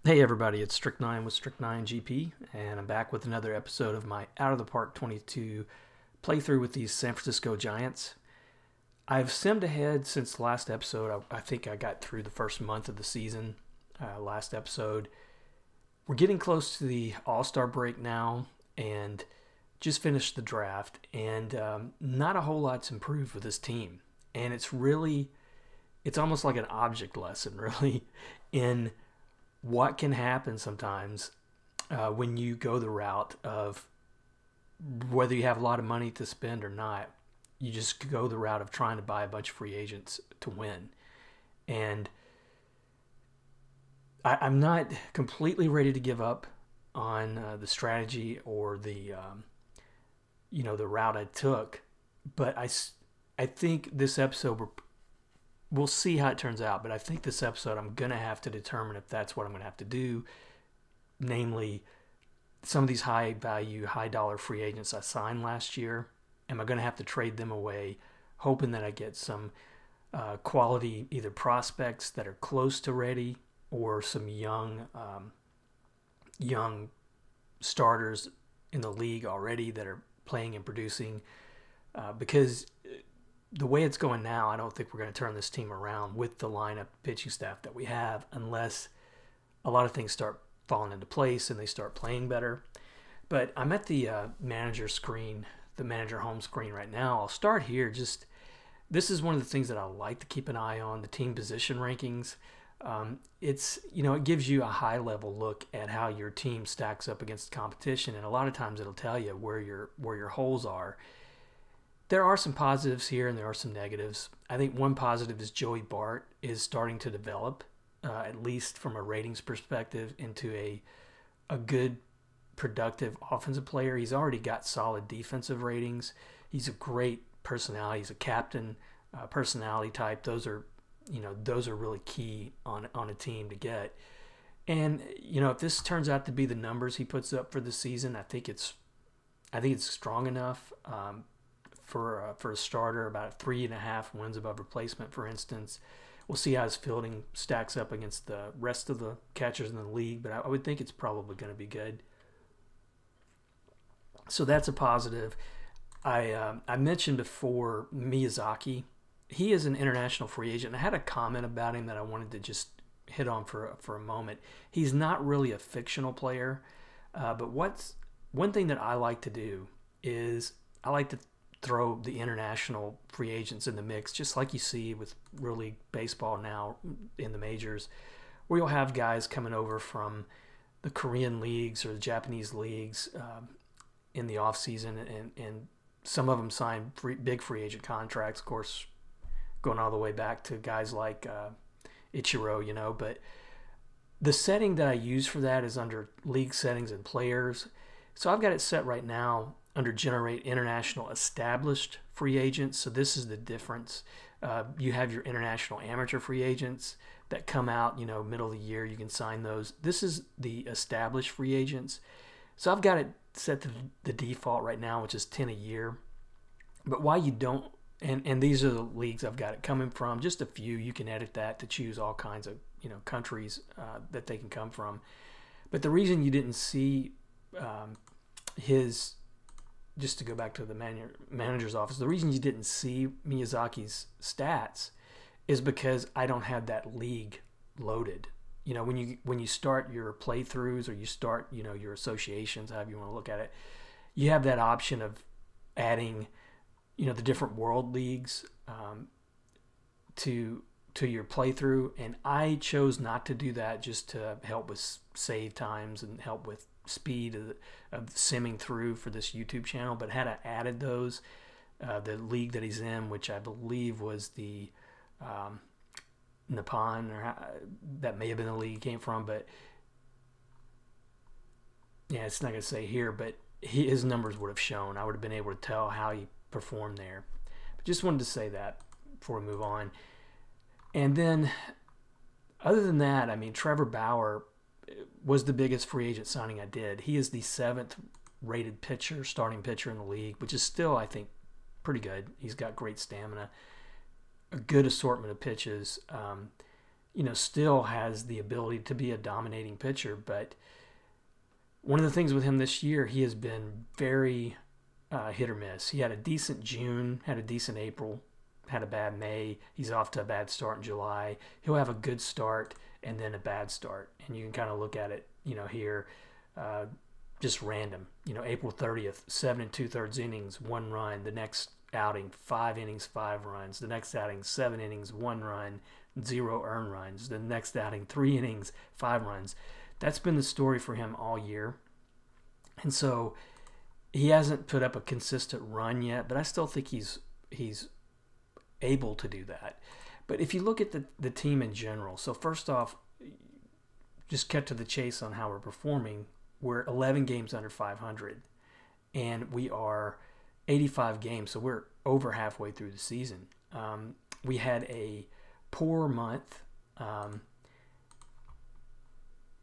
Hey everybody, it's Strict9 with Strict9 GP, and I'm back with another episode of my Out of the Park 22 playthrough with these San Francisco Giants. I've simmed ahead since the last episode. I think I got through the first month of the season last episode. We're getting close to the All-Star break now, and just finished the draft, and not a whole lot's improved with this team. And it's almost like an object lesson, really, in what can happen sometimes when you go the route of whether you have a lot of money to spend or not. You just go the route of trying to buy a bunch of free agents to win. And I'm not completely ready to give up on the strategy or the the route I took, but I think this episode we'll see how it turns out, but I think this episode I'm going to have to determine if that's what I'm going to have to do, namely some of these high value, high dollar free agents I signed last year. Am I going to have to trade them away, hoping that I get some quality either prospects that are close to ready or some young starters in the league already that are playing and producing, because the way it's going now, I don't think we're going to turn this team around with the lineup pitching staff that we have unless a lot of things start falling into place and they start playing better. But I'm at the manager screen, the manager home screen right now. I'll start here. This is one of the things that I like to keep an eye on, the team position rankings. It gives you a high level look at how your team stacks up against the competition, and a lot of times it'll tell you where your holes are. There are some positives here and there are some negatives. I think one positive is Joey Bart is starting to develop, at least from a ratings perspective, into a good, productive offensive player. He's already got solid defensive ratings. He's a great personality. He's a captain personality type. Those are really key on a team to get. And if this turns out to be the numbers he puts up for the season, I think it's strong enough. For a starter, about 3.5 wins above replacement, for instance. We'll see how his fielding stacks up against the rest of the catchers in the league, but I would think it's probably going to be good. So that's a positive. I mentioned before Miyazaki. He is an international free agent. I had a comment about him that I wanted to just hit on for a moment. He's not really a fictional player, but one thing that I like to do is I like to throw the international free agents in the mix, just like you see with Real League Baseball now in the majors, where you'll have guys coming over from the Korean leagues or the Japanese leagues in the offseason, and some of them sign big free agent contracts, of course, going all the way back to guys like Ichiro, but the setting that I use for that is under league settings and players. So I've got it set right now under Generate International Established Free Agents. So this is the difference. You have your international amateur free agents that come out, middle of the year. You can sign those. This is the established free agents. So I've got it set to the default right now, which is 10 a year. But why you don't, and these are the leagues I've got it coming from, just a few. You can edit that to choose all kinds of, countries that they can come from. But the reason you didn't see just to go back to the manager's office, the reason you didn't see Miyazaki's stats is because I don't have that league loaded. When you start your playthroughs or you start, your associations, however you want to look at it, you have that option of adding, the different world leagues to your playthrough, and I chose not to do that just to help with save times and help with speed of simming through for this YouTube channel. But had I added those, the league that he's in, which I believe was the Nippon, or that may have been the league he came from, but yeah, it's not going to say here, but his numbers would have shown. I would have been able to tell how he performed there. But just wanted to say that before we move on. And then other than that, Trevor Bauer was the biggest free agent signing I did. He is the 7th rated pitcher, starting pitcher in the league, which is still, I think, pretty good. He's got great stamina, a good assortment of pitches. still has the ability to be a dominating pitcher. But one of the things with him this year, he has been very hit or miss. He had a decent June, had a decent April, had a bad May. He's off to a bad start in July. He'll have a good start and then a bad start. And you can kind of look at it, here, just random. April 30th, 7 2/3 innings, 1 run. The next outing, 5 innings, 5 runs. The next outing, 7 innings, 1 run, 0 earned runs. The next outing, 3 innings, 5 runs. That's been the story for him all year. And so he hasn't put up a consistent run yet, but I still think he's able to do that. But if you look at the team in general, so first off, just cut to the chase on how we're performing. We're 11 games under 500, and we are 85 games, so we're over halfway through the season. We had a poor month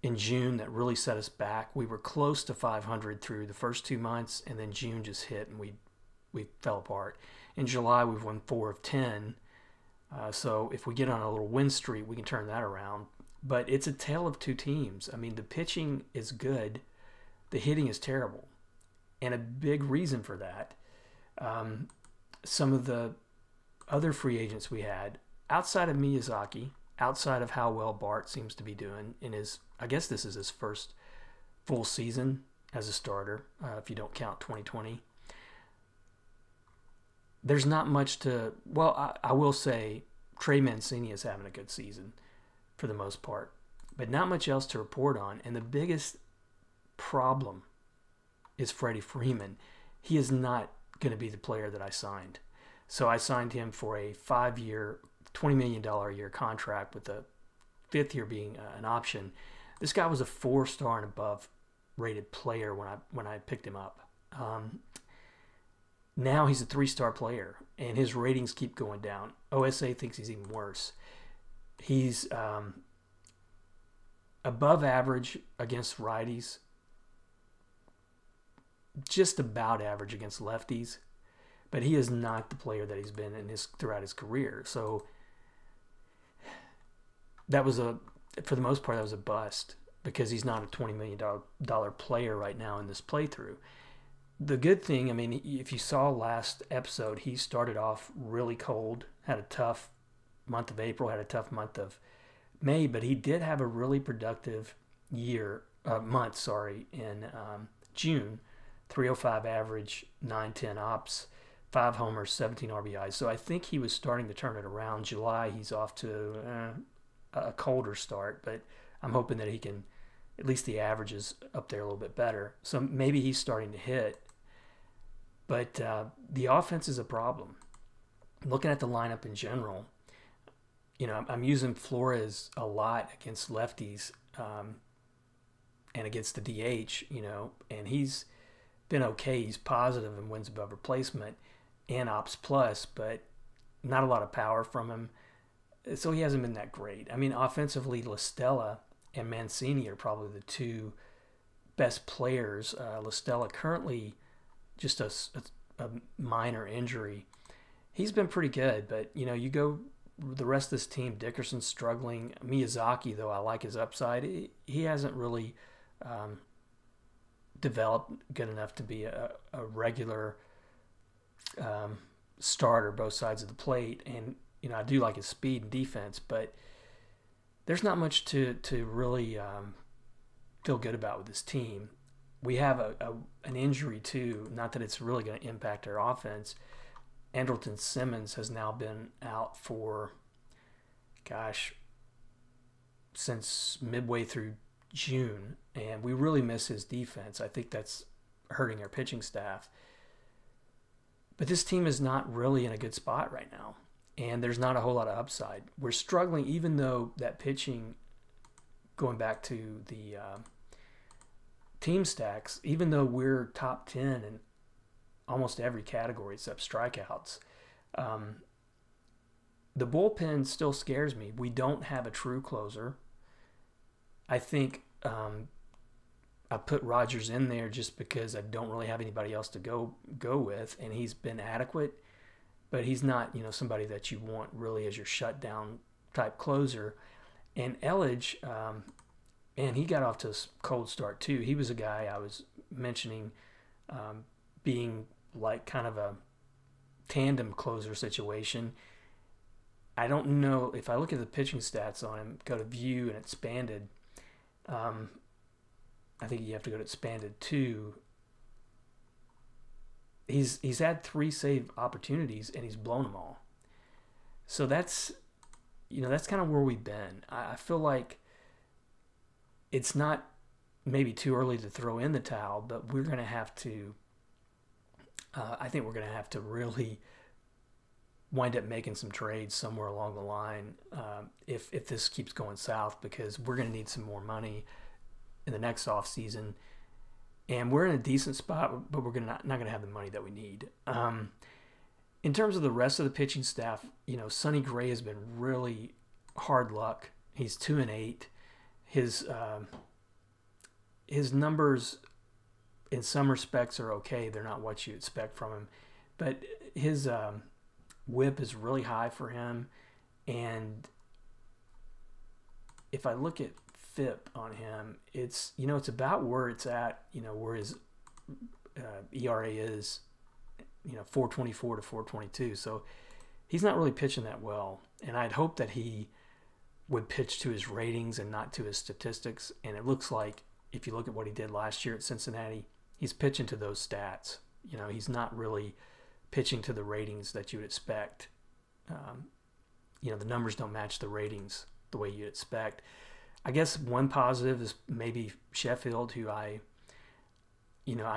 in June that really set us back. We were close to 500 through the first 2 months, and then June just hit, and we fell apart. In July, we've won 4 of 10. So if we get on a little win streak, we can turn that around. But it's a tale of two teams. I mean, the pitching is good. The hitting is terrible. And a big reason for that, some of the other free agents we had, outside of Miyazaki, outside of how well Bart seems to be doing in his, I guess this is his first full season as a starter, if you don't count 2020. There's not much to, well, I will say Trey Mancini is having a good season for the most part, but not much else to report on. And the biggest problem is Freddy Freeman. He is not going to be the player that I signed. So I signed him for a 5-year, $20 million a year contract with the 5th year being an option. This guy was a 4-star and above rated player when I picked him up. Now he's a 3-star player, and his ratings keep going down. OSA thinks he's even worse. He's above average against righties, just about average against lefties, but he is not the player that he's been throughout his career. So that was for the most part, that was a bust because he's not a $20 million player right now in this playthrough. The good thing, I mean, if you saw last episode, he started off really cold, had a tough month of April, had a tough month of May, but he did have a really productive month in June. 305 average, 910 ops, 5 homers, 17 RBIs. So I think he was starting to turn it around. July, he's off to a colder start, but I'm hoping that he can, at least the average is up there a little bit better. So maybe he's starting to hit. But the offense is a problem. Looking at the lineup in general, I'm using Flores a lot against lefties and against the DH, and he's been okay. He's positive and wins above replacement and ops plus, but not a lot of power from him. So he hasn't been that great. I mean, offensively, LaStella and Mancini are probably the 2 best players. LaStella currently just a minor injury. He's been pretty good, but you go the rest of this team. Dickerson's struggling. Miyazaki, though, I like his upside. He hasn't really developed good enough to be a regular starter both sides of the plate. And I do like his speed and defense, but there's not much to really feel good about with this team. We have an injury too, not that it's really going to impact our offense. Andrelton Simmons has now been out for, since midway through June, and we really miss his defense. I think that's hurting our pitching staff. But this team is not really in a good spot right now, and there's not a whole lot of upside. We're struggling, even though that pitching, going back to the team stacks, even though we're top 10 in almost every category except strikeouts, the bullpen still scares me. We don't have a true closer. I think I put Rogers in there just because I don't really have anybody else to go with, and he's been adequate, but he's not somebody that you want really as your shutdown type closer. And Elledge, and he got off to a cold start too. He was a guy I was mentioning being like kind of a tandem closer situation. I don't know if I look at the pitching stats on him, go to view and expanded. I think you have to go to expanded too. He's had 3 save opportunities and he's blown them all. So that's kind of where we've been. I feel like it's not maybe too early to throw in the towel, but we're going to have to. I think we're going to have to really wind up making some trades somewhere along the line if this keeps going south, because we're going to need some more money in the next off season. And we're in a decent spot, but we're not going to have the money that we need. In terms of the rest of the pitching staff, Sonny Gray has been really hard luck. He's 2-8. His numbers in some respects are okay. They're not what you expect from him, but his whip is really high for him. And if I look at FIP on him, it's about where it's at, where his ERA is, 4.24 to 4.22. So he's not really pitching that well. And I'd hope that he would pitch to his ratings and not to his statistics. And it looks like if you look at what he did last year at Cincinnati, he's pitching to those stats. He's not really pitching to the ratings that you would expect. The numbers don't match the ratings the way you'd expect. I guess one positive is maybe Sheffield, who I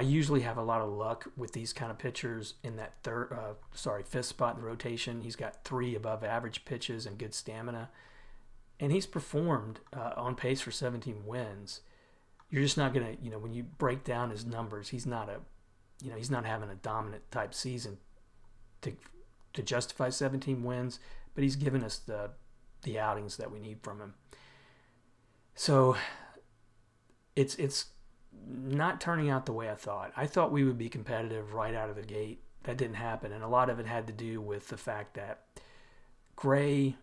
usually have a lot of luck with these kind of pitchers in that fifth spot in the rotation. He's got 3 above average pitches and good stamina, and he's performed on pace for 17 wins. You're just not gonna, when you break down his numbers, he's not having a dominant type season to justify 17 wins, but he's given us the outings that we need from him. So it's not turning out the way I thought. I thought we would be competitive right out of the gate. That didn't happen, and a lot of it had to do with the fact that Gray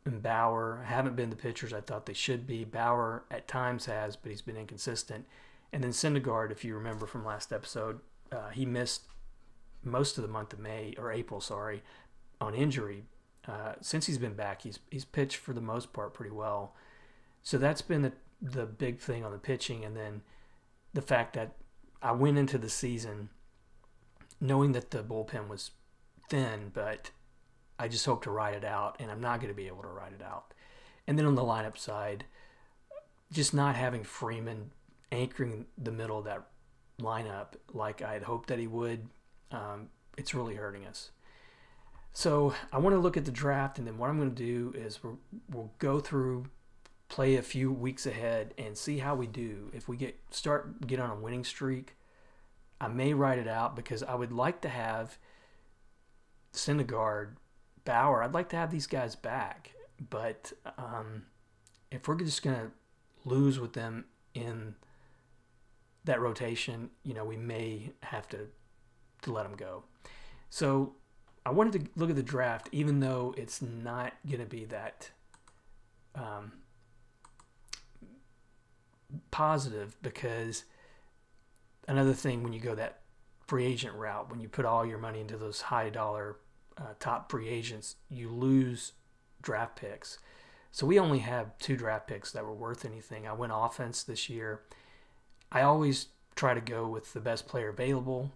and Bauer haven't been the pitchers I thought they should be. Bauer at times has, but he's been inconsistent. And then Syndergaard, if you remember from last episode, he missed most of the month of April, on injury. Since he's been back, he's pitched for the most part pretty well. So that's been the big thing on the pitching. And then the fact that I went into the season knowing that the bullpen was thin, but I just hope to ride it out, and I'm not going to be able to ride it out. And then on the lineup side, just not having Freeman anchoring the middle of that lineup like I had hoped that he would, it's really hurting us. So I want to look at the draft, and then what I'm going to do is we'll go through, play a few weeks ahead, and see how we do. If we get on a winning streak, I may ride it out, because I would like to have Syndergaard, Bauer. I'd like to have these guys back, but if we're just going to lose with them in that rotation, we may have to let them go. So I wanted to look at the draft, even though it's not going to be that positive, because another thing, when you go that free agent route, when you put all your money into those high dollar top free agents, you lose draft picks. So we only have 2 draft picks that were worth anything. I went offense this year. I always try to go with the best player available,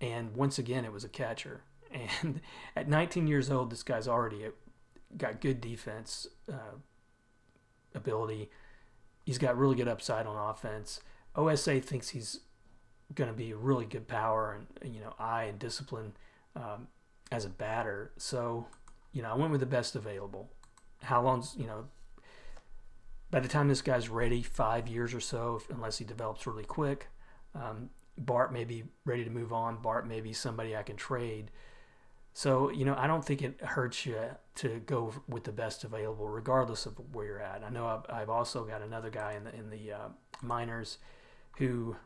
and once again it was a catcher. And at 19 years old, this guy's already got good defense ability. He's got really good upside on offense. OSA thinks he's going to be a really good power and eye and discipline as a batter. So I went with the best available. How long's by the time this guy's ready, 5 years or so, unless he develops really quick. Bart may be ready to move on. Bart may be somebody I can trade. So, I don't think it hurts you to go with the best available, regardless of where you're at. I know I've also got another guy in the minors who,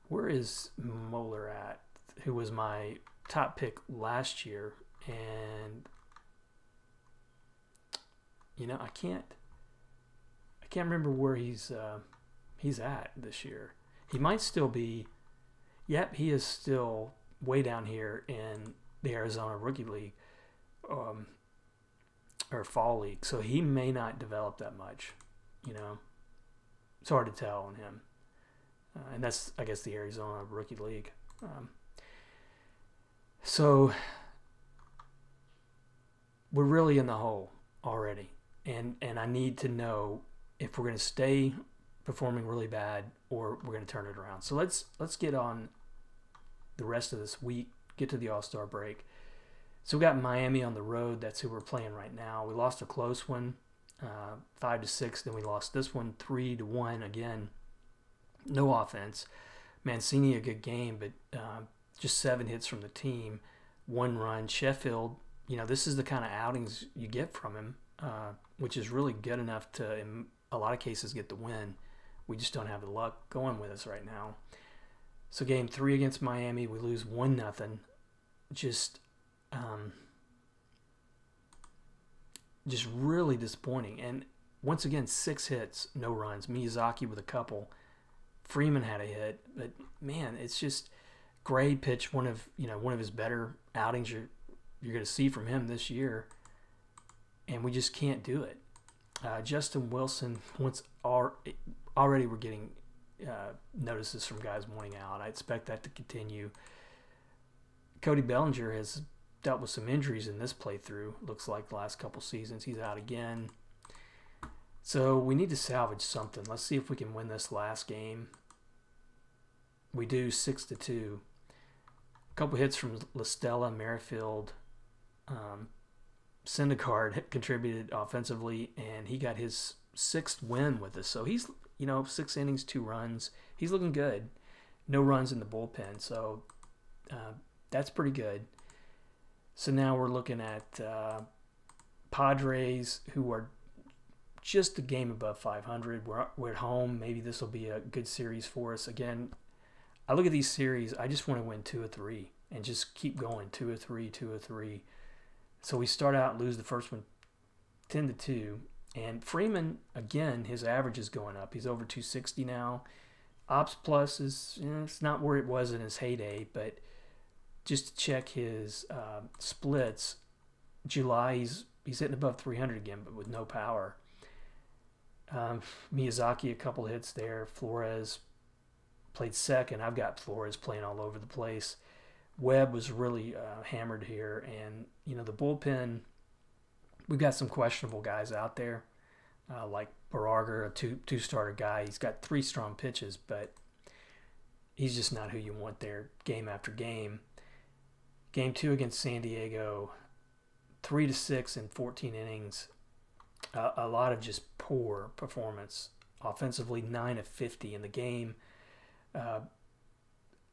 where is Moeller at? Who was my top pick last year, and I can't remember where he's at this year. He might still be. Yep, he is still way down here in the Arizona Rookie League, or Fall League. So he may not develop that much. It's hard to tell on him. And that's, I guess, the Arizona Rookie League. So we're really in the hole already. And I need to know if we're going to stay performing really bad or we're going to turn it around. So let's get on the rest of this week, get to the All-Star break. So we got Miami on the road. That's who we're playing right now. We lost a close one, 5-6. Then we lost this one 3-1 again. No offense. Mancini, a good game, but just 7 hits from the team, 1 run. Sheffield, this is the kind of outings you get from him, which is really good enough to, in a lot of cases, get the win. We just don't have the luck going with us right now. So game 3 against Miami, we lose 1-0. Just really disappointing. And once again, 6 hits, no runs. Miyazaki with a couple. Freeman had a hit, but man, it's just Gray pitched one of his better outings you're going to see from him this year, and we just can't do it. Justin Wilson, already we're getting notices from guys wanting out. I expect that to continue. Cody Bellinger has dealt with some injuries in this playthrough. Looks like the last couple seasons he's out again. So we need to salvage something. Let's see if we can win this last game. We do 6-2. A couple hits from LaStella, Merrifield. Syndergaard contributed offensively, and he got his 6th win with us. So he's, 6 innings, 2 runs. He's looking good. No runs in the bullpen, so that's pretty good. So now we're looking at Padres, who are just a game above 500. We're at home. Maybe this will be a good series for us. Again, I look at these series, I just want to win 2 or 3 and just keep going 2 or 3, 2 or 3. So we start out and lose the first one 10-2. And Freeman, again, his average is going up. He's over 260 now. Ops Plus is, it's not where it was in his heyday, but just to check his splits, July he's hitting above 300 again, but with no power. Miyazaki, a couple hits there. Flores played second. I've got Flores playing all over the place. Webb was really hammered here, and the bullpen, we've got some questionable guys out there, like Barager, a two-starter guy. He's got 3 strong pitches, but he's just not who you want there game after game. Game 2 against San Diego, 3-6 in 14 innings. A lot of just poor performance. Offensively, 9 of 50 in the game.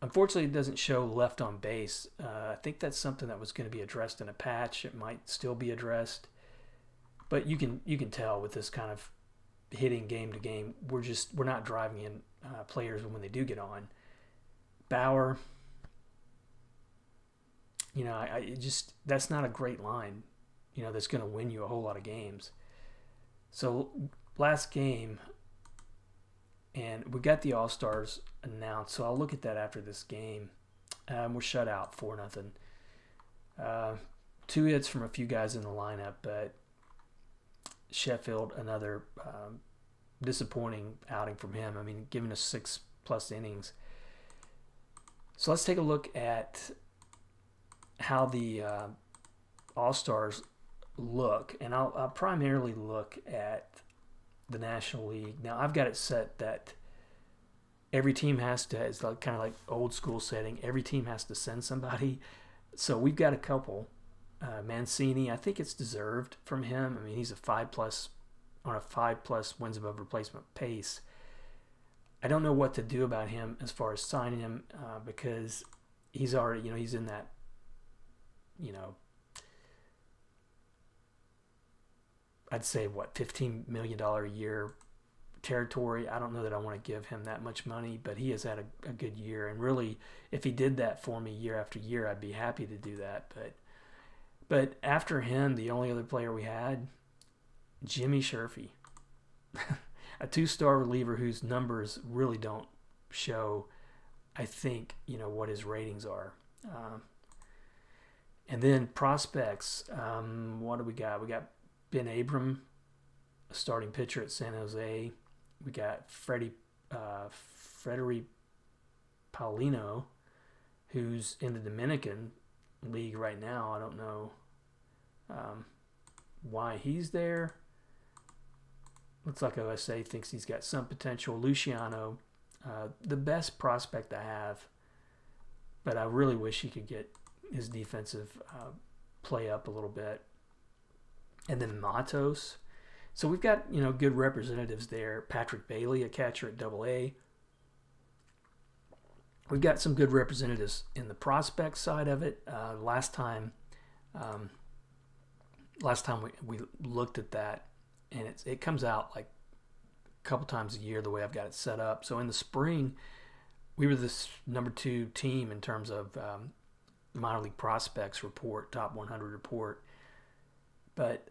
Unfortunately, it doesn't show left on base. I think that's something that was going to be addressed in a patch. It might still be addressed, but you can tell with this kind of hitting game to game, we're not driving in players when they do get on. Bauer, that's not a great line, that's going to win you a whole lot of games. So last game, and we got the All-Stars announced, so I'll look at that after this game. We're shut out 4-0. 2 hits from a few guys in the lineup, but Sheffield, another disappointing outing from him. I mean, giving us 6+ innings. So let's take a look at how the All-Stars look, and I'll primarily look at the National League. Now I've got it set that every team has to, it's like kind of like old school setting, every team has to send somebody. So we've got a couple. Mancini, I think it's deserved from him. I mean, he's a 5+ on a 5+ wins above replacement pace. I don't know what to do about him as far as signing him because he's already, he's in that, I'd say, $15 million a year territory. I don't know that I want to give him that much money, but he has had a good year. And really, if he did that for me year after year, I'd be happy to do that. But after him, the only other player we had Jimmy Sherfy, a 2-star reliever whose numbers really don't show, I think, what his ratings are. And then prospects, what do we got? We got Ben Abram, a starting pitcher at San Jose. We got Freddy Paulino, who's in the Dominican League right now. I don't know why he's there. Looks like OSA thinks he's got some potential. Luciano, the best prospect I have, but I really wish he could get his defensive play up a little bit. And then Matos. So we've got, good representatives there. Patrick Bailey, a catcher at AA. We've got some good representatives in the prospect side of it. Last time we looked at that, and it comes out like a couple times a year the way I've got it set up. So in the spring, we were this number 2 team in terms of minor league prospects report, top 100 report. But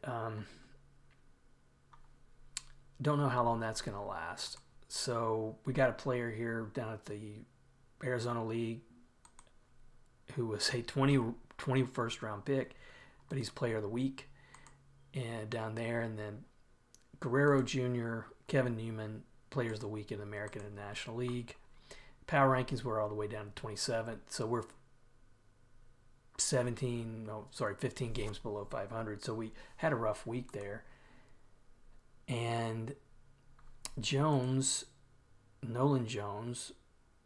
don't know how long that's going to last. So we got a player here down at the Arizona League who was a 21st round pick, but he's player of the week and down there. And then Guerrero Jr., Kevin Newman, players of the week in the American and National League. Power rankings were all the way down to 27th. So we're 15 games below 500. So we had a rough week there. And Nolan Jones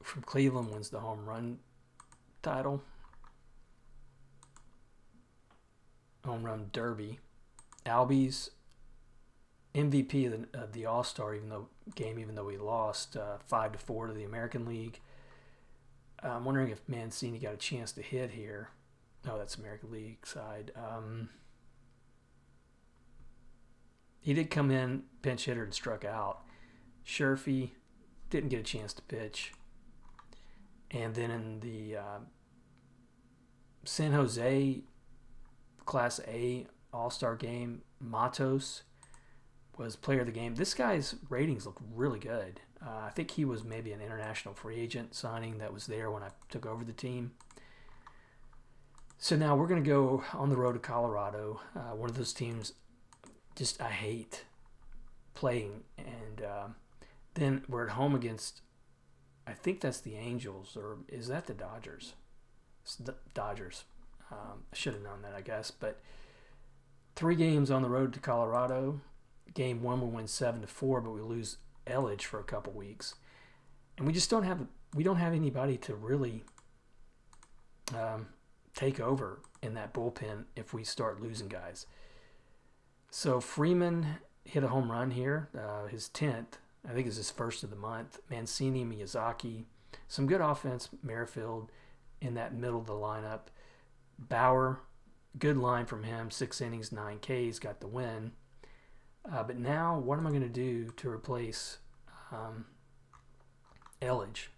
from Cleveland wins the home run title. Home run derby. Albies MVP of the All-Star even though we lost 5-4 to the American League. I'm wondering if Mancini got a chance to hit here. No, that's American League side. He did come in, pinch hitter, and struck out. Sherfy didn't get a chance to pitch. And then in the San Jose Class A All-Star game, Matos was player of the game. This guy's ratings look really good. I think he was maybe an international free agent signing that was there when I took over the team. So now we're going to go on the road to Colorado. One of those teams just I hate playing. And then we're at home against, I think that's the Angels, or is that the Dodgers? It's the Dodgers. I should have known that, I guess. But 3 games on the road to Colorado. Game 1 we win 7-4, but we lose Elledge for a couple weeks. And we just don't have anybody to really take over in that bullpen if we start losing guys. So Freeman hit a home run here, his 10th. I think it's his first of the month. Mancini, Miyazaki, some good offense. Merrifield in that middle of the lineup. Bauer, good line from him. 6 innings, 9 Ks, got the win. But now, what am I going to do to replace Elledge?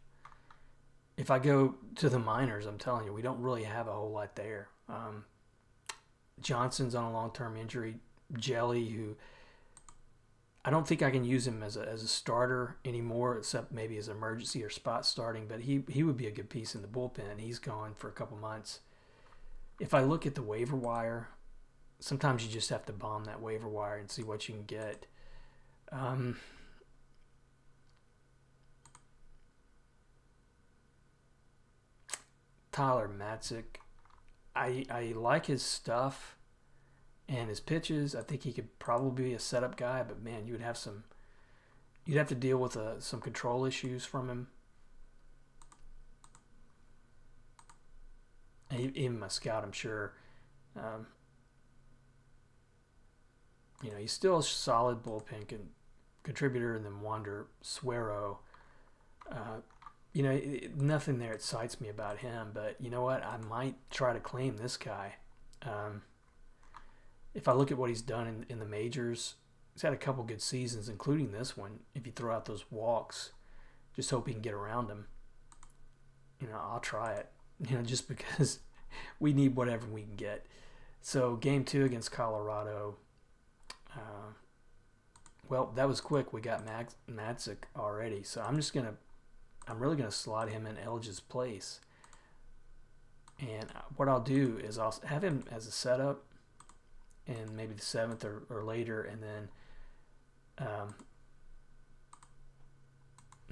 If I go to the minors, I'm telling you, we don't really have a whole lot there. Johnson's on a long-term injury. Jelly, who I don't think I can use him as a starter anymore, except maybe as emergency or spot starting. But he would be a good piece in the bullpen. He's gone for a couple months. If I look at the waiver wire, sometimes you just have to bomb that waiver wire and see what you can get. Tyler Matsik, I like his stuff and his pitches. I think he could probably be a setup guy, but man, you'd have to deal with some control issues from him. And even my scout, I'm sure. He's still a solid bullpen contributor, and then Wander Suero. Nothing there excites me about him, but you know what? I might try to claim this guy. If I look at what he's done in the majors, he's had a couple good seasons, including this one. If you throw out those walks, just hope he can get around him. I'll try it. Just because we need whatever we can get. So game 2 against Colorado. Well, that was quick. We got Matsik already, so I'm really gonna slot him in Elge's place. And what I'll do is I'll have him as a setup, and maybe the 7th or later, and then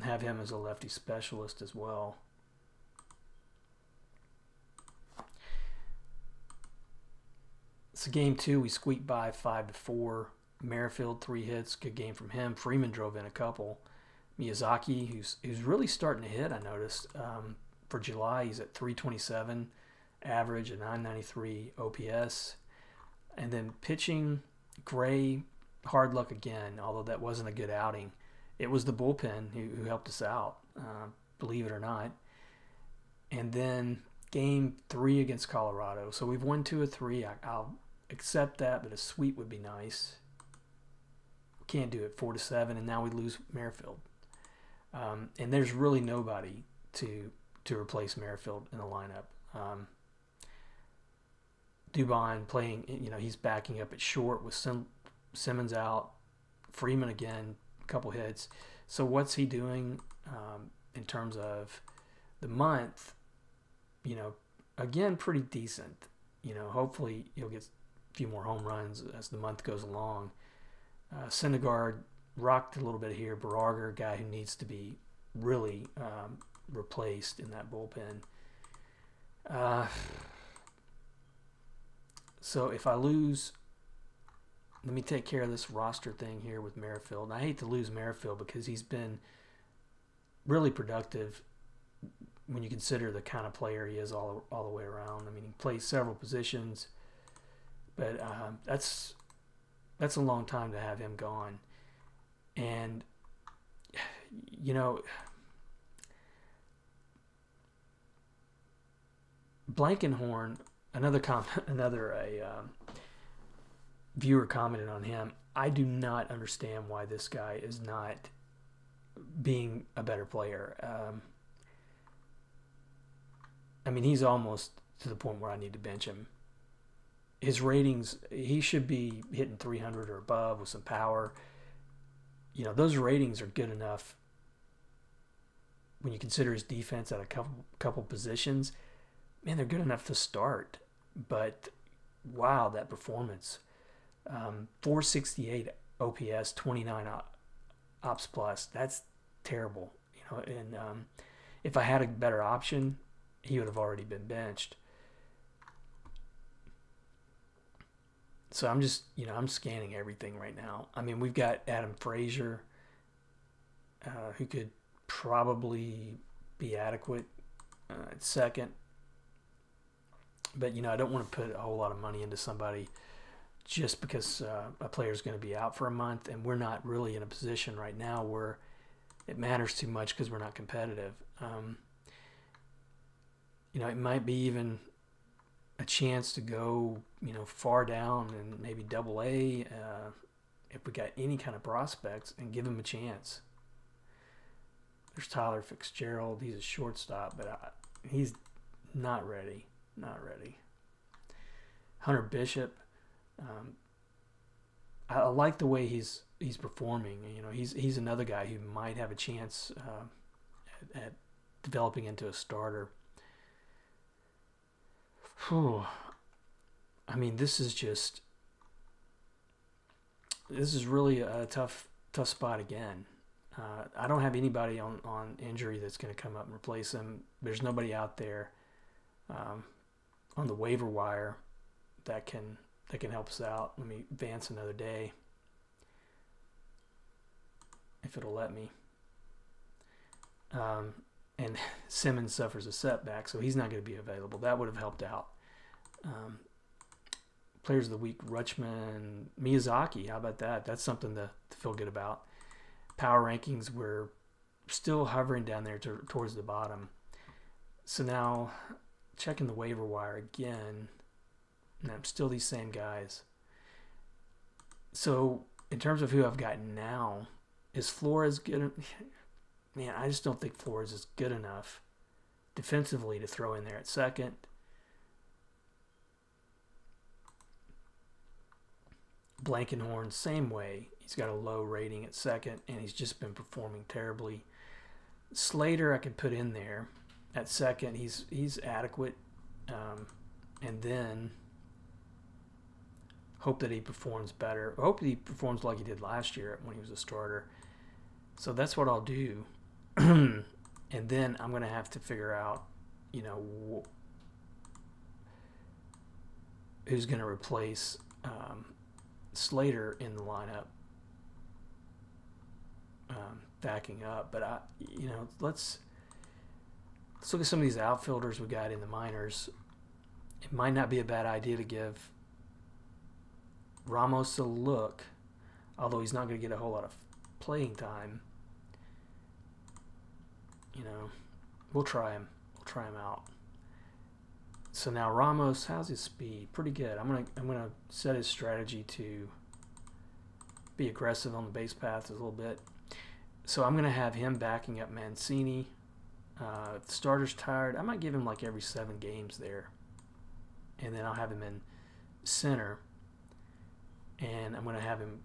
have him as a lefty specialist as well. So game 2, we squeaked by 5-4. Merrifield 3 hits, good game from him. Freeman drove in a couple. Miyazaki, who's really starting to hit, I noticed. For July, he's at 327 average, a 993 OPS. And then pitching, Gray, hard luck again, although that wasn't a good outing. It was the bullpen who helped us out, believe it or not. And then game 3 against Colorado. So we've won 2 of 3. I'll accept that, but a sweep would be nice. Can't do it, 4-7, and now we lose Merrifield. And there's really nobody to replace Merrifield in the lineup. Dubon playing, he's backing up at short with Simmons out. Freeman again, a couple hits. So what's he doing in terms of the month? Again, pretty decent. Hopefully he'll get a few more home runs as the month goes along. Syndergaard rocked a little bit here. Barrager, a guy who needs to be really replaced in that bullpen. So if I lose, let me take care of this roster thing here with Merrifield. And I hate to lose Merrifield because he's been really productive when you consider the kind of player he is all the way around. I mean, he plays several positions, but that's a long time to have him gone. And Blankenhorn, another viewer commented on him. I do not understand why this guy is not being a better player. I mean, he's almost to the point where I need to bench him. His ratings, he should be hitting 300 or above with some power. Those ratings are good enough when you consider his defense at a couple positions. Man, they're good enough to start. But, wow, that performance. 468 OPS, 29 ops plus. That's terrible. And if I had a better option, he would have already been benched. So I'm just, I'm scanning everything right now. I mean, we've got Adam Frazier, who could probably be adequate at second. But, I don't want to put a whole lot of money into somebody just because a player's going to be out for a month. And we're not really in a position right now where it matters too much because we're not competitive. It might be even a chance to go, far down and maybe Double-A if we got any kind of prospects and give him a chance. There's Tyler Fitzgerald. He's a shortstop, but he's not ready. Not ready. Hunter Bishop. I like the way he's performing. He's another guy who might have a chance at developing into a starter. Whew. I mean, this is really a tough spot again. I don't have anybody on injury that's going to come up and replace him. There's nobody out there on the waiver wire that can help us out. Let me advance another day if it'll let me. And Simmons suffers a setback, so he's not going to be available. That would have helped out. Players of the week, Rutschman, Miyazaki. How about that? That's something to feel good about. Power rankings, we're still hovering down there towards the bottom. So now, checking the waiver wire again, and I'm still these same guys. So, in terms of who I've got now, is Flores good? Man, I just don't think Flores is good enough defensively to throw in there at second. Blankenhorn, same way. He's got a low rating at second, and he's just been performing terribly. Slater I can put in there at second. He's adequate, and then hope that he performs better. I hope he performs like he did last year when he was a starter. So that's what I'll do. And then I'm going to have to figure out, you know, who's going to replace Slater in the lineup, backing up. But you know, let's look at some of these outfielders we got in the minors. It might not be a bad idea to give Ramos a look, although he's not going to get a whole lot of playing time. You know, we'll try him. We'll try him out. So now Ramos, how's his speed? Pretty good. I'm gonna set his strategy to be aggressive on the base paths a little bit. So I'm gonna have him backing up Mancini. If the starter's tired, I might give him like every 7 games there, and then I'll have him in center. And I'm gonna have him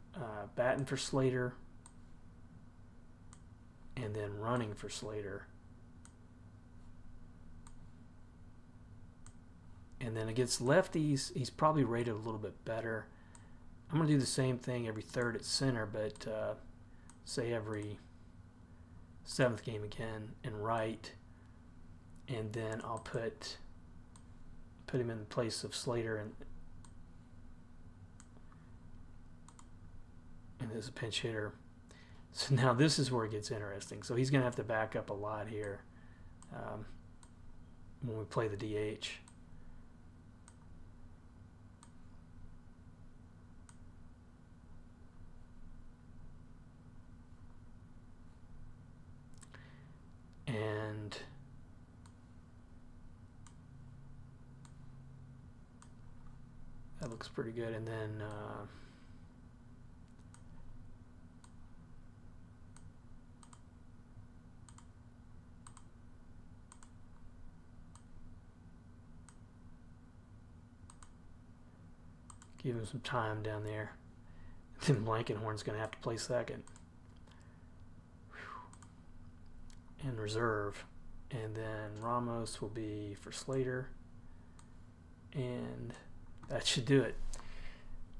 batting for Slater, and then running for Slater. And then against lefties, he's probably rated a little bit better. I'm going to do the same thing every 3rd at center, but say every 7th game again in right. And then I'll put him in the place of Slater and as a pinch hitter. So now this is where it gets interesting. So he's going to have to back up a lot here when we play the DH. And that looks pretty good. And then give him some time down there. Then Blankenhorn's going to have to play second. In reserve, and then Ramos will be for Slater, and that should do it.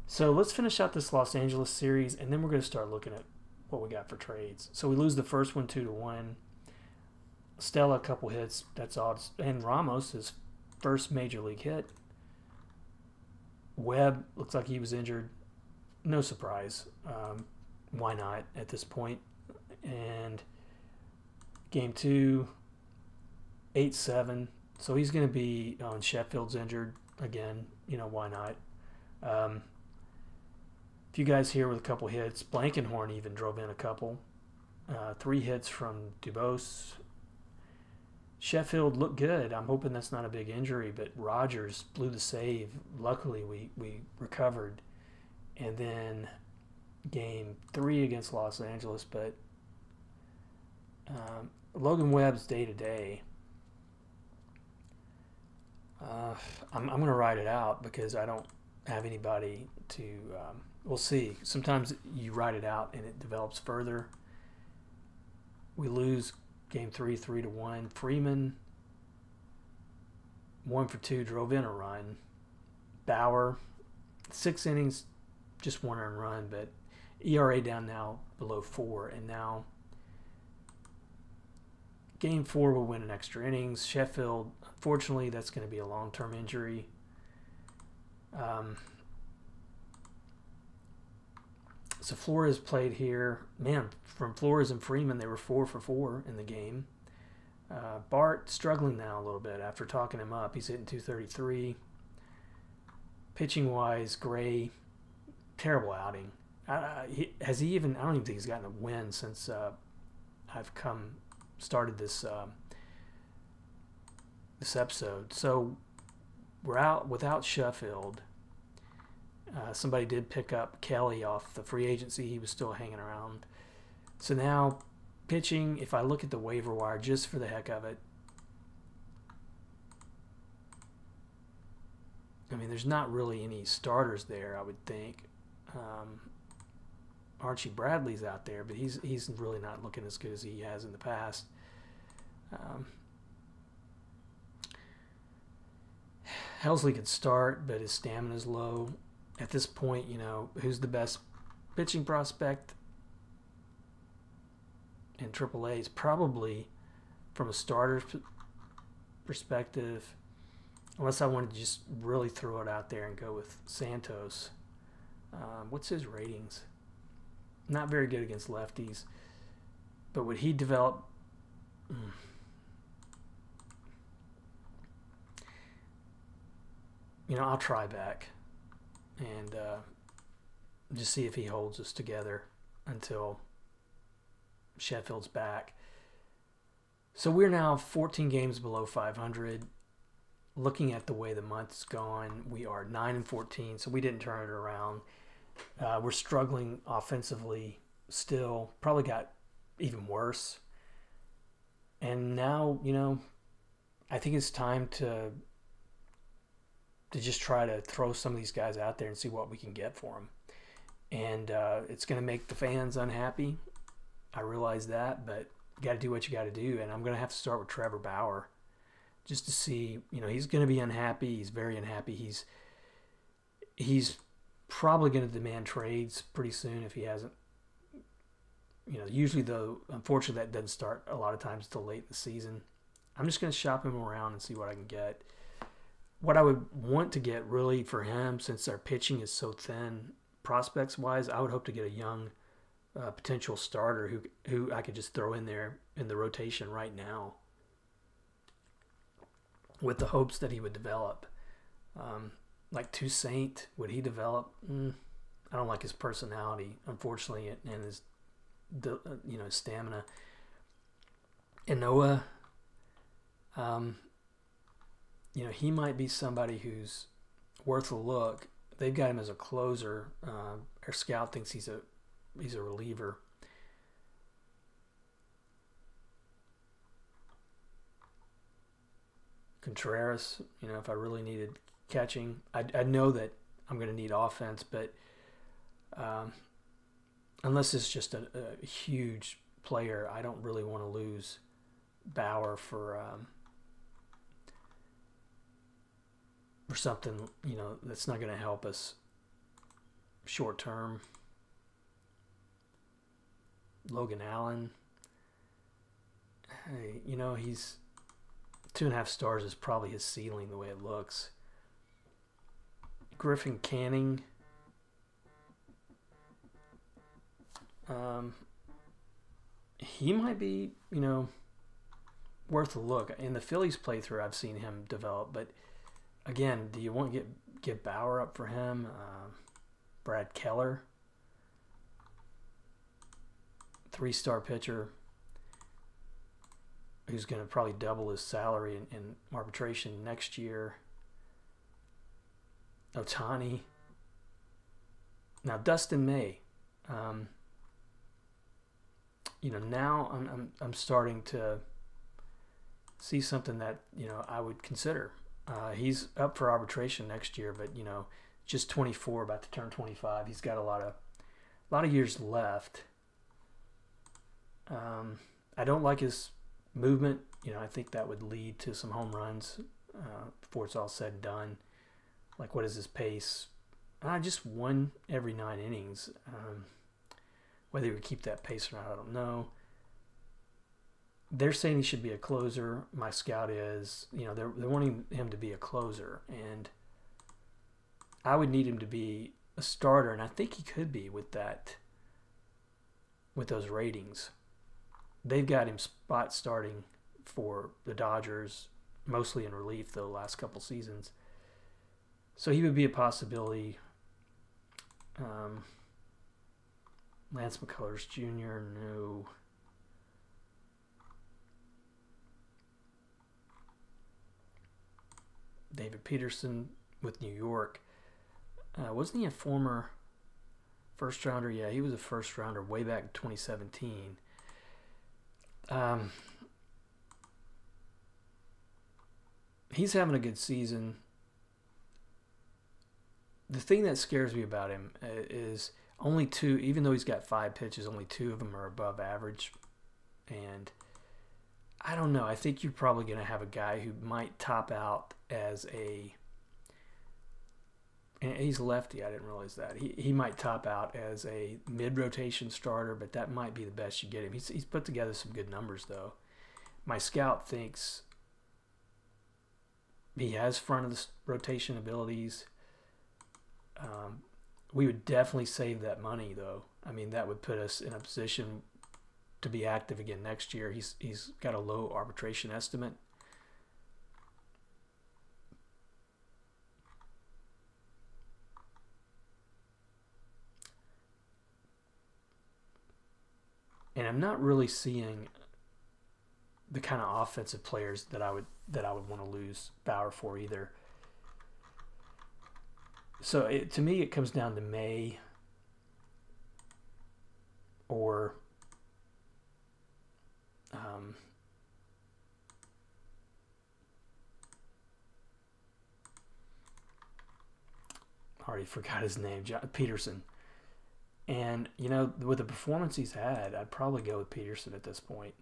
So let's finish out this Los Angeles series, and then we're going to start looking at what we got for trades. So we lose the first one 2-1. Stella a couple hits, that's all. And Ramos, his first major league hit. Webb looks like he was injured. No surprise. Why not at this point? And Game 2, 8-7. So he's going to be on Sheffield's injured again. You know, why not? A few guys here with a couple hits. Blankenhorn even drove in a couple. 3 hits from Dubose. Sheffield looked good. I'm hoping that's not a big injury, but Rogers blew the save. Luckily, we recovered. And then Game 3 against Los Angeles, but Logan Webb's day-to-day. I'm going to ride it out because I don't have anybody to... we'll see. Sometimes you ride it out and it develops further. We lose Game 3, 3-1. Freeman, 1 for 2, drove in a run. Bauer, 6 innings, just 1 earned run, but ERA down now below 4, and now Game 4 will win in extra innings. Sheffield, unfortunately, that's going to be a long-term injury. So Flores played here. Man, from Flores and Freeman, they were 4 for 4 in the game. Bart struggling now a little bit after talking him up. He's hitting .233. Pitching-wise, Gray, terrible outing. Has he even? I don't even think he's gotten a win since I've started this this episode. So we're out without Sheffield. Somebody did pick up Kelly off the free agency. He was still hanging around. So now pitching, if I look at the waiver wire just for the heck of it, I mean, there's not really any starters there, I would think. Archie Bradley's out there, but he's really not looking as good as he has in the past. Helsley could start, but his stamina's low. At this point, who's the best pitching prospect in AAA is probably, from a starter's perspective, unless I want to just really throw it out there and go with Santos. What's his ratings? Not very good against lefties. But would he develop... I'll try back and just see if he holds us together until Sheffield's back. So we're now 14 games below 500. Looking at the way the month's gone, we are 9-14, so we didn't turn it around. We're struggling offensively still. Probably got even worse. And now, I think it's time to just try to throw some of these guys out there and see what we can get for them. And it's going to make the fans unhappy. I realize that, but you got to do what you got to do. And I'm going to have to start with Trevor Bauer just to see, he's going to be unhappy. He's very unhappy. He's probably going to demand trades pretty soon if he hasn't. Usually, though, unfortunately, that doesn't start a lot of times till late in the season. I'm just going to shop him around and see what I can get. What I would want to get really for him, since our pitching is so thin, prospects-wise, I would hope to get a young potential starter who I could just throw in there in the rotation right now with the hopes that he would develop. Like Toussaint, would he develop? I don't like his personality, unfortunately, and his his stamina. And Noah, he might be somebody who's worth a look. They've got him as a closer. Our scout thinks he's a reliever. Contreras, if I really needed catching, I know that I'm going to need offense, but unless it's just a huge player, I don't really want to lose Bauer for something that's not going to help us short term. Logan Allen, hey, he's 2.5 stars is probably his ceiling the way it looks. Griffin Canning, he might be worth a look. In the Phillies playthrough, I've seen him develop, but again, do you want to get Bauer up for him? Brad Keller, 3-star pitcher who's going to probably double his salary in arbitration next year. Ohtani. Now Dustin May. Now I'm starting to see something that I would consider. He's up for arbitration next year, but just 24, about to turn 25. He's got a lot of years left. I don't like his movement. I think that would lead to some home runs before it's all said and done. Like, what is his pace? Just 1 every 9 innings. Whether he would keep that pace or not, I don't know. They're saying he should be a closer. My scout is, they're wanting him to be a closer, and I would need him to be a starter, and I think he could be with those ratings. They've got him spot starting for the Dodgers, mostly in relief though, last couple seasons. So he would be a possibility. Lance McCullers Jr., no. David Peterson with New York. Wasn't he a former first rounder? Yeah, he was a first rounder way back in 2017. He's having a good season. The thing that scares me about him is Only two, even though he's got 5 pitches, only 2 of them are above average. And I don't know. I think you're probably going to have a guy who might top out as a, and he's a lefty. I didn't realize that. He might top out as a mid-rotation starter, but that might be the best you get him. He's put together some good numbers, though. My scout thinks he has front of the rotation abilities. We would definitely save that money, though. I mean, that would put us in a position to be active again next year. He's got a low arbitration estimate. And I'm not really seeing the kind of offensive players that I would want to lose Bauer for either. So to me, it comes down to May or I already forgot his name, Peterson. And, you know, with the performance he's had, I'd probably go with Peterson at this point.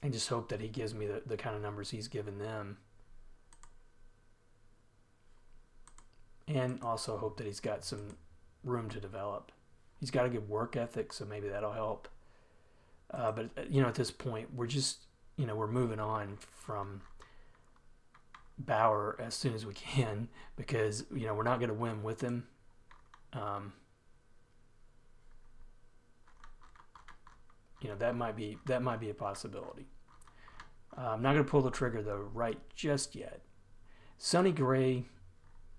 And just hope that he gives me the kind of numbers he's given them. And also hope that he's got some room to develop. He's got a good work ethic, so maybe that'll help. But, you know, at this point, we're just, you know, we're moving on from Bauer as soon as we can because, you know, we're not going to win with him. You know, that might be a possibility. I'm not going to pull the trigger, though, right just yet. Sonny Gray,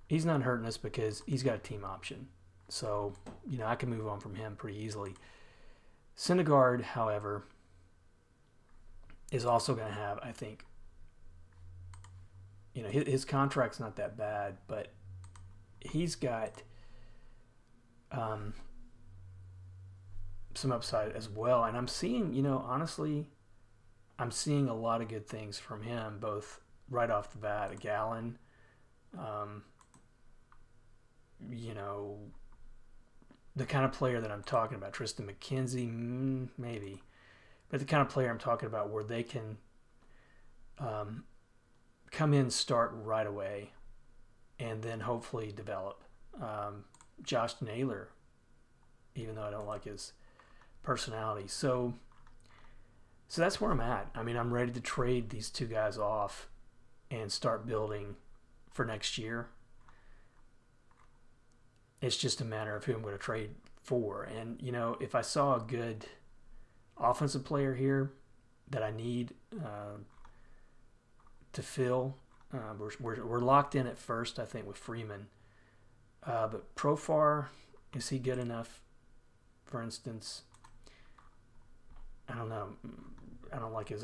he's not hurting us because he's got a team option. So, you know, I can move on from him pretty easily. Syndergaard, however, is also going to have, I think, you know, his contract's not that bad, but he's got some upside as well. And I'm seeing, you know, honestly, I'm seeing a lot of good things from him, both right off the bat. A Gallon, you know, the kind of player that I'm talking about, Tristan McKenzie, maybe, but the kind of player I'm talking about where they can come in, start right away, and then hopefully develop. Josh Naylor, even though I don't like his personality. So that's where I'm at. I mean, I'm ready to trade these two guys off and start building for next year. It's just a matter of who I'm going to trade for. And, you know, if I saw a good offensive player here that I need to fill, we're locked in at first, I think, with Freeman. But Profar, is he good enough? For instance, I don't know. I don't like his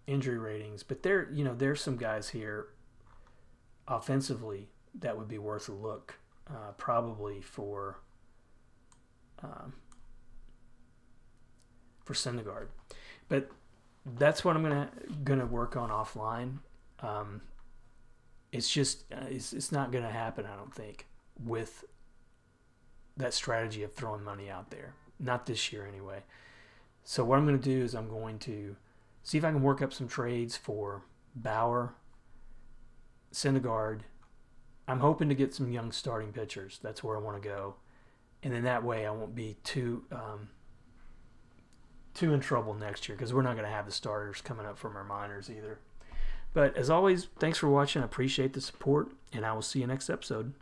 injury ratings, but there's some guys here offensively that would be worth a look, probably for Syndergaard. But that's what I'm gonna work on offline. It's just it's not gonna happen, I don't think, with that strategy of throwing money out there. Not this year anyway. So what I'm going to do is I'm going to see if I can work up some trades for Bauer, Syndergaard. I'm hoping to get some young starting pitchers. That's where I want to go. And then that way I won't be too in trouble next year because we're not going to have the starters coming up from our minors either. But as always, thanks for watching. I appreciate the support, and I will see you next episode.